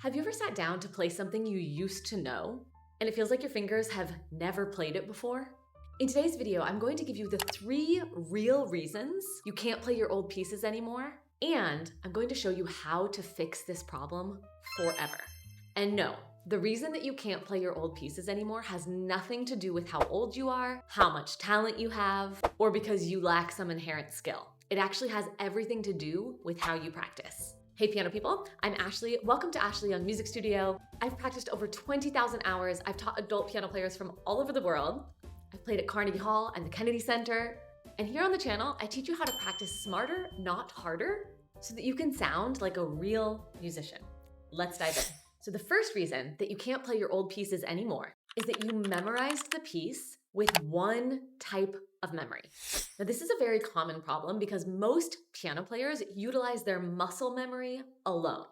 Have you ever sat down to play something you used to know, and it feels like your fingers have never played it before? In today's video, I'm going to give you the 3 real reasons you can't play your old pieces anymore, and I'm going to show you how to fix this problem forever. And no, the reason that you can't play your old pieces anymore has nothing to do with how old you are, how much talent you have, or because you lack some inherent skill. It actually has everything to do with how you practice. Hey piano people, I'm Ashley. Welcome to Ashley Young Music Studio. I've practiced over 20,000 hours. I've taught adult piano players from all over the world. I've played at Carnegie Hall and the Kennedy Center. And here on the channel, I teach you how to practice smarter, not harder, so that you can sound like a real musician. Let's dive in. So the first reason that you can't play your old pieces anymore is that you memorized the piece with one type of memory. Now, this is a very common problem because most piano players utilize their muscle memory alone.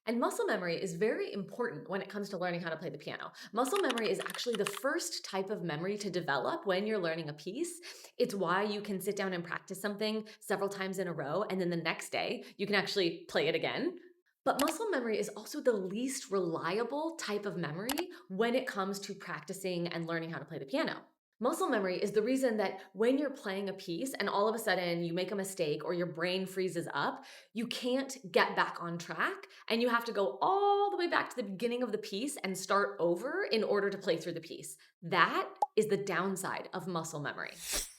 And muscle memory is very important when it comes to learning how to play the piano. Muscle memory is actually the first type of memory to develop when you're learning a piece. It's why you can sit down and practice something several times in a row, and then the next day you can actually play it again. But muscle memory is also the least reliable type of memory when it comes to practicing and learning how to play the piano. Muscle memory is the reason that when you're playing a piece and all of a sudden you make a mistake or your brain freezes up, you can't get back on track and you have to go all the way back to the beginning of the piece and start over in order to play through the piece. That is the downside of muscle memory.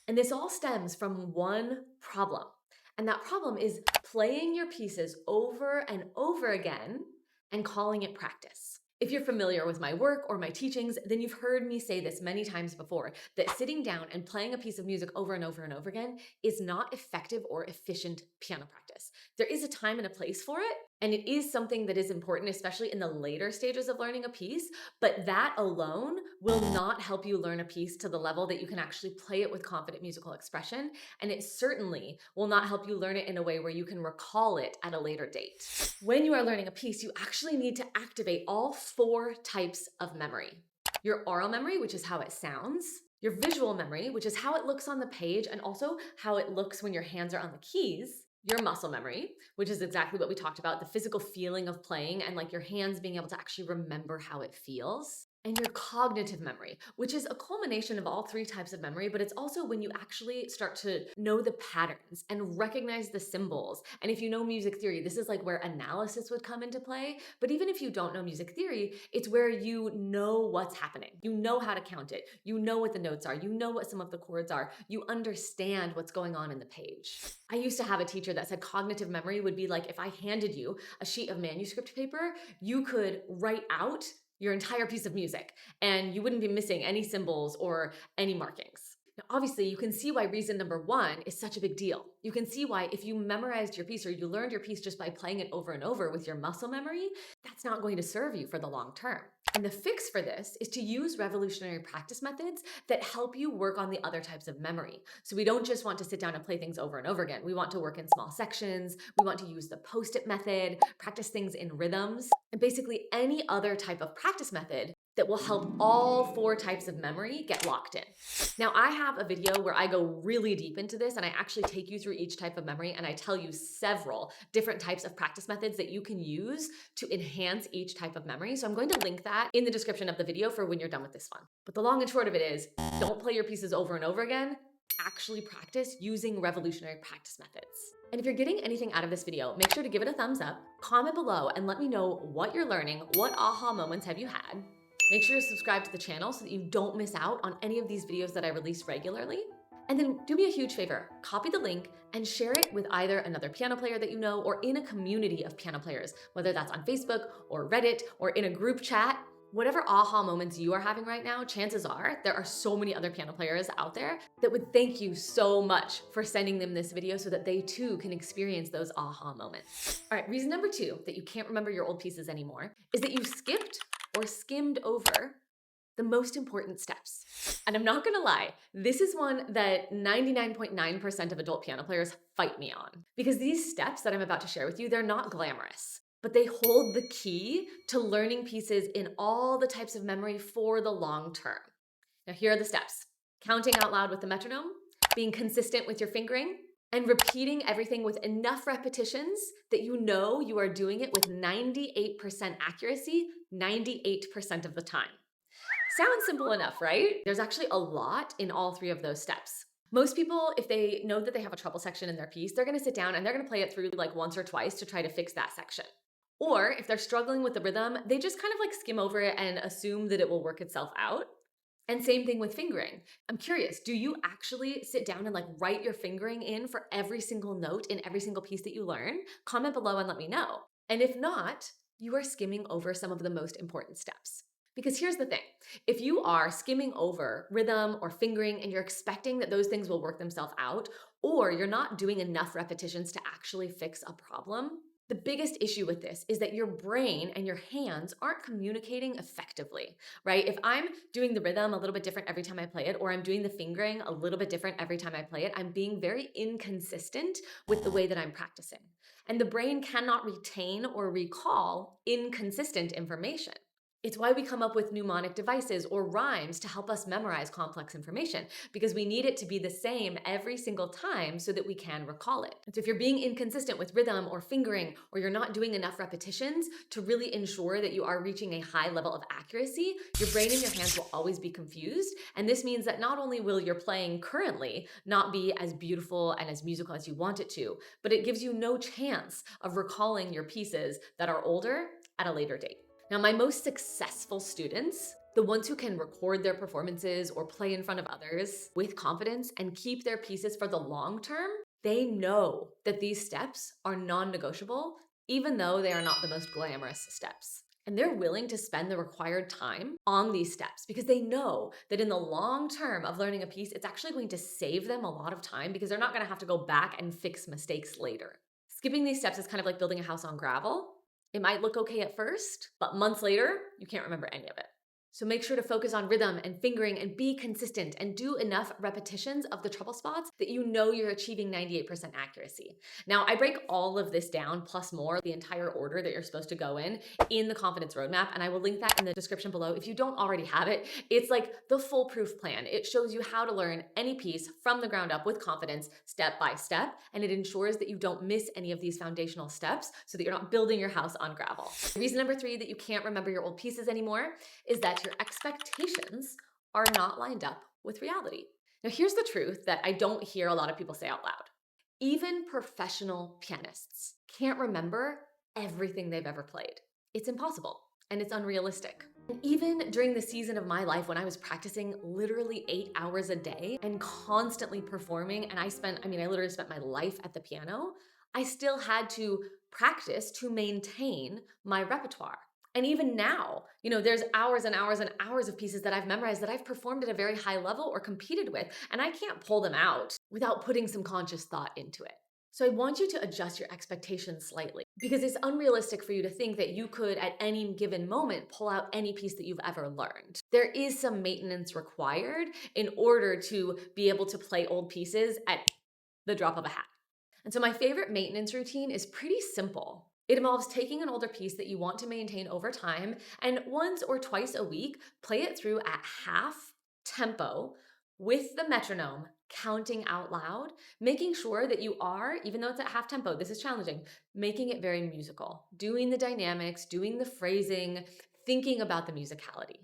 And this all stems from one problem. And that problem is playing your pieces over and over again and calling it practice. If you're familiar with my work or my teachings, then you've heard me say this many times before, that sitting down and playing a piece of music over and over and over again is not effective or efficient piano practice. There is a time and a place for it, and it is something that is important, especially in the later stages of learning a piece, but that alone will not help you learn a piece to the level that you can actually play it with confident musical expression, and it certainly will not help you learn it in a way where you can recall it at a later date. When you are learning a piece, you actually need to activate all 4 types of memory. Your oral memory, which is how it sounds, your visual memory, which is how it looks on the page and also how it looks when your hands are on the keys, your muscle memory, which is exactly what we talked about, the physical feeling of playing and like your hands being able to actually remember how it feels, and your cognitive memory, which is a culmination of all 3 types of memory, but it's also when you actually start to know the patterns and recognize the symbols. And if you know music theory, this is like where analysis would come into play. But even if you don't know music theory, it's where you know what's happening. You know how to count it. You know what the notes are. You know what some of the chords are. You understand what's going on in the page. I used to have a teacher that said cognitive memory would be like if I handed you a sheet of manuscript paper, you could write out your entire piece of music and you wouldn't be missing any symbols or any markings. Now, obviously, you can see why reason number 1 is such a big deal. You can see why if you memorized your piece or you learned your piece just by playing it over and over with your muscle memory, that's not going to serve you for the long term. And the fix for this is to use revolutionary practice methods that help you work on the other types of memory. So we don't just want to sit down and play things over and over again. We want to work in small sections. We want to use the post-it method, practice things in rhythms, and basically any other type of practice method that will help all 4 types of memory get locked in. Now, I have a video where I go really deep into this and I actually take you through each type of memory and I tell you several different types of practice methods that you can use to enhance each type of memory. So I'm going to link that in the description of the video for when you're done with this one. But the long and short of it is, don't play your pieces over and over again. Actually practice using revolutionary practice methods. And if you're getting anything out of this video, make sure to give it a thumbs up, comment below, and let me know what you're learning, what aha moments have you had. Make sure to subscribe to the channel so that you don't miss out on any of these videos that I release regularly. And then do me a huge favor, copy the link and share it with either another piano player that you know or in a community of piano players, whether that's on Facebook or Reddit or in a group chat. Whatever aha moments you are having right now, chances are there are so many other piano players out there that would thank you so much for sending them this video so that they too can experience those aha moments. All right, reason number 2 that you can't remember your old pieces anymore is that you skipped or skimmed over the most important steps. And I'm not gonna lie, this is one that 99.9% of adult piano players fight me on. Because these steps that I'm about to share with you, they're not glamorous, but they hold the key to learning pieces in all the types of memory for the long term. Now here are the steps. Counting out loud with the metronome, being consistent with your fingering, and repeating everything with enough repetitions that you know you are doing it with 98% accuracy 98% of the time. Sounds simple enough, right? There's actually a lot in all three of those steps. Most people, if they know that they have a treble section in their piece, they're gonna sit down and they're gonna play it through like once or twice to try to fix that section. Or if they're struggling with the rhythm, they just kind of like skim over it and assume that it will work itself out. And same thing with fingering. I'm curious, do you actually sit down and like write your fingering in for every single note in every single piece that you learn? Comment below and let me know. And if not, you are skimming over some of the most important steps. Because here's the thing, if you are skimming over rhythm or fingering and you're expecting that those things will work themselves out, or you're not doing enough repetitions to actually fix a problem, the biggest issue with this is that your brain and your hands aren't communicating effectively, right? If I'm doing the rhythm a little bit different every time I play it, or I'm doing the fingering a little bit different every time I play it, I'm being very inconsistent with the way that I'm practicing. And the brain cannot retain or recall inconsistent information. It's why we come up with mnemonic devices or rhymes to help us memorize complex information, because we need it to be the same every single time so that we can recall it. And so if you're being inconsistent with rhythm or fingering, or you're not doing enough repetitions to really ensure that you are reaching a high level of accuracy, your brain and your hands will always be confused. And this means that not only will your playing currently not be as beautiful and as musical as you want it to, but it gives you no chance of recalling your pieces that are older at a later date. Now, my most successful students, the ones who can record their performances or play in front of others with confidence and keep their pieces for the long term, they know that these steps are non-negotiable, even though they are not the most glamorous steps. And they're willing to spend the required time on these steps because they know that in the long term of learning a piece, it's actually going to save them a lot of time because they're not going to have to go back and fix mistakes later. Skipping these steps is kind of like building a house on gravel. It might look okay at first, but months later, you can't remember any of it. So make sure to focus on rhythm and fingering and be consistent and do enough repetitions of the treble spots that you know you're achieving 98% accuracy. Now, I break all of this down plus more, the entire order that you're supposed to go in the confidence roadmap, and I will link that in the description below. If you don't already have it, it's like the foolproof plan. It shows you how to learn any piece from the ground up with confidence, step by step, and it ensures that you don't miss any of these foundational steps so that you're not building your house on gravel. Reason number 3 that you can't remember your old pieces anymore is that your expectations are not lined up with reality. Now, here's the truth that I don't hear a lot of people say out loud. Even professional pianists can't remember everything they've ever played. It's impossible and it's unrealistic. And even during the season of my life when I was practicing literally 8 hours a day and constantly performing, and I literally spent my life at the piano, I still had to practice to maintain my repertoire. And even now, there's hours and hours and hours of pieces that I've memorized that I've performed at a very high level or competed with, and I can't pull them out without putting some conscious thought into it. So I want you to adjust your expectations slightly because it's unrealistic for you to think that you could at any given moment pull out any piece that you've ever learned. There is some maintenance required in order to be able to play old pieces at the drop of a hat. And so my favorite maintenance routine is pretty simple. It involves taking an older piece that you want to maintain over time and once or twice a week, play it through at half tempo with the metronome, counting out loud, making sure that you are, even though it's at half tempo, this is challenging, making it very musical, doing the dynamics, doing the phrasing, thinking about the musicality.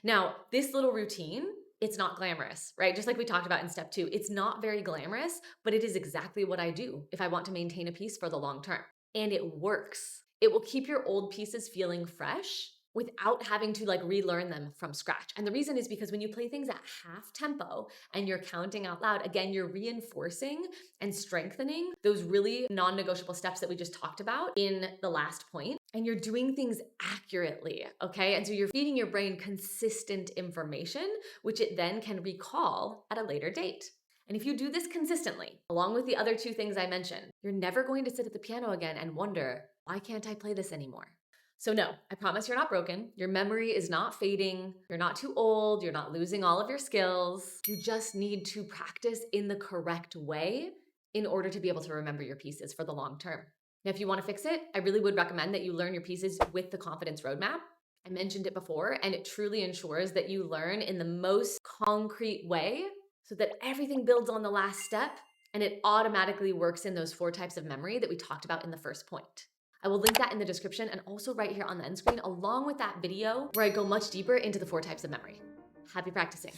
Now, this little routine, it's not glamorous, right? Just like we talked about in step 2, it's not very glamorous, but it is exactly what I do if I want to maintain a piece for the long term. And it works. It will keep your old pieces feeling fresh without having to relearn them from scratch. And the reason is because when you play things at half tempo and you're counting out loud, again, you're reinforcing and strengthening those really non-negotiable steps that we just talked about in the last point. And you're doing things accurately, okay? And so you're feeding your brain consistent information, which it then can recall at a later date. And if you do this consistently, along with the other 2 things I mentioned, you're never going to sit at the piano again and wonder, why can't I play this anymore? So no, I promise you're not broken. Your memory is not fading. You're not too old. You're not losing all of your skills. You just need to practice in the correct way in order to be able to remember your pieces for the long term. Now, if you want to fix it, I really would recommend that you learn your pieces with the confidence roadmap. I mentioned it before, and it truly ensures that you learn in the most concrete way so that everything builds on the last step and it automatically works in those 4 types of memory that we talked about in the first point. I will link that in the description and also right here on the end screen, along with that video where I go much deeper into the 4 types of memory. Happy practicing.